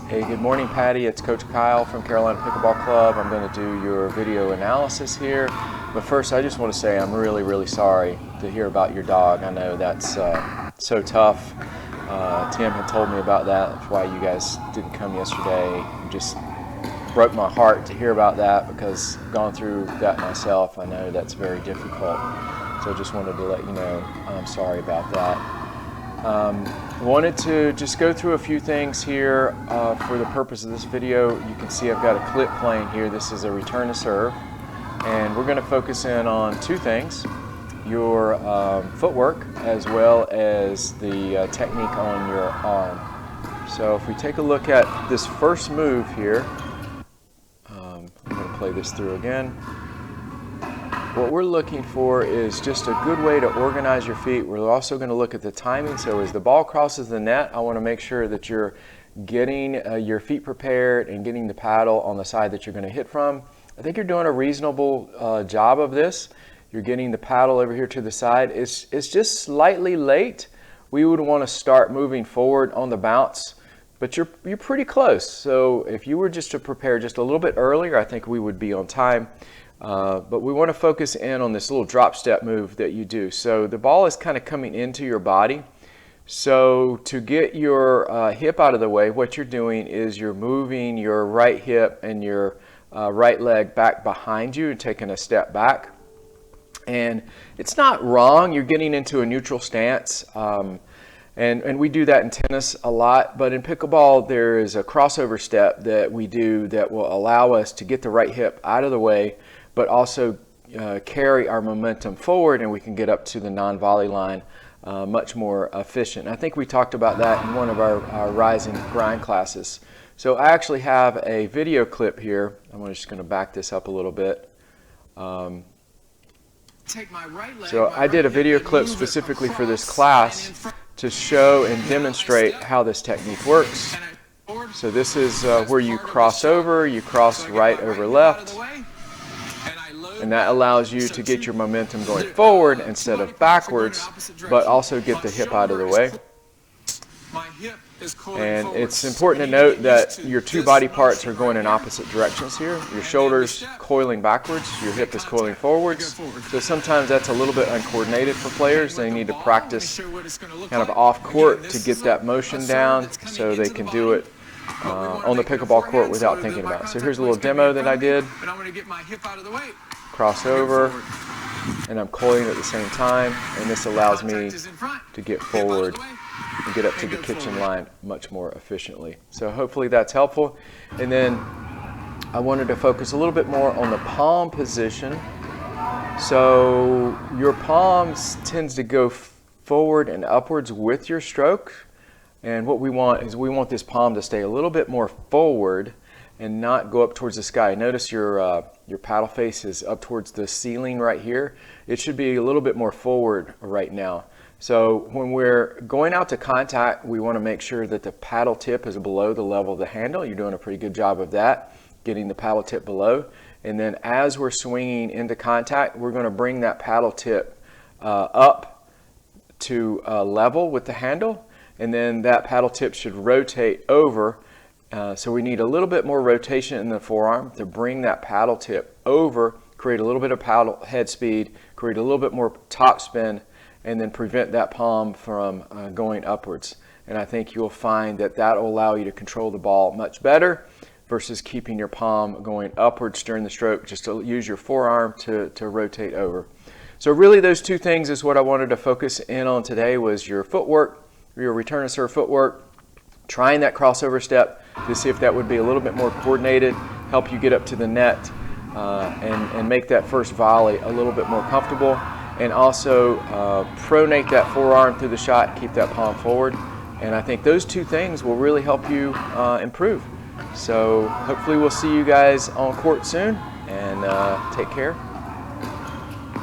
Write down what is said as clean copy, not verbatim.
Hey, good morning, Patty. It's Coach Kyle from Carolina Pickleball Club. I'm going to do your video analysis here. But first, I just want to say I'm really sorry to hear about your dog. I know that's so tough. Tim had told me about that. That's why you guys didn't come yesterday. It just broke my heart to hear about that because I've gone through that myself. I know that's very difficult. So I just wanted to let you know I'm sorry about that. Wanted to just go through a few things here for the purpose of this video. You can see I've got a clip playing here. This is a return to serve, and we're going to focus in on two things: your footwork as well as the technique on your arm. So if we take a look at this first move here, I'm going to play this through again. What we're looking for is just a good way to organize your feet. We're also going to look at the timing. So as the ball crosses the net, I want to make sure that you're getting your feet prepared and getting the paddle on the side that you're going to hit from. I think you're doing a reasonable job of this. You're getting the paddle over here to the side. It's just slightly late. We would want to start moving forward on the bounce, but you're pretty close. So if you were just to prepare just a little bit earlier, I think we would be on time. But we want to focus in on this little drop step move that you do. So the ball is kind of coming into your body. So to get your hip out of the way, what you're doing is you're moving your right hip and your right leg back behind you and taking a step back. And it's not wrong. You're getting into a neutral stance. And we do that in tennis a lot, but in pickleball there is a crossover step that we do that will allow us to get the right hip out of the way, but also carry our momentum forward, and we can get up to the non-volley line much more efficient. And I think we talked about that in one of our Rise and Grind classes. So I actually have a video clip here. I'm just going to back this up a little bit. So I did a video clip specifically for this class to show and demonstrate how this technique works. So this is where you cross over, you cross right over left, and that allows you to get your momentum going forward instead of backwards, but also get the hip out of the way. And it's important to note that your two body parts are going in opposite directions here. Your shoulders coiling backwards, your hip is coiling forwards. So sometimes that's a little bit uncoordinated for players. They need to practice kind of off court to get that motion down so they can do it on the pickleball court without thinking about it. So here's a little demo that I did. Cross over, and I'm coiling at the same time, and this allows me to get forward and get up to the kitchen line much more efficiently. So hopefully that's helpful. And then I wanted to focus a little bit more on the palm position. So your palms tends to go forward and upwards with your stroke. And what we want is we want this palm to stay a little bit more forward and not go up towards the sky. Notice your paddle face is up towards the ceiling right here. It should be a little bit more forward right now. So when we're going out to contact, we want to make sure that the paddle tip is below the level of the handle. You're doing a pretty good job of that, getting the paddle tip below. And then as we're swinging into contact, we're going to bring that paddle tip up to level with the handle. And then that paddle tip should rotate over. So we need a little bit more rotation in the forearm to bring that paddle tip over, create a little bit of paddle head speed, create a little bit more top spin, and then prevent that palm from going upwards. And I think you'll find that that will allow you to control the ball much better versus keeping your palm going upwards during the stroke, just to use your forearm to rotate over. So really those two things is what I wanted to focus in on today, was your footwork, your return to serve footwork, trying that crossover step to see if that would be a little bit more coordinated, help you get up to the net and make that first volley a little bit more comfortable. And also pronate that forearm through the shot, keep that palm forward. And I think those two things will really help you improve. So hopefully we'll see you guys on court soon, and take care.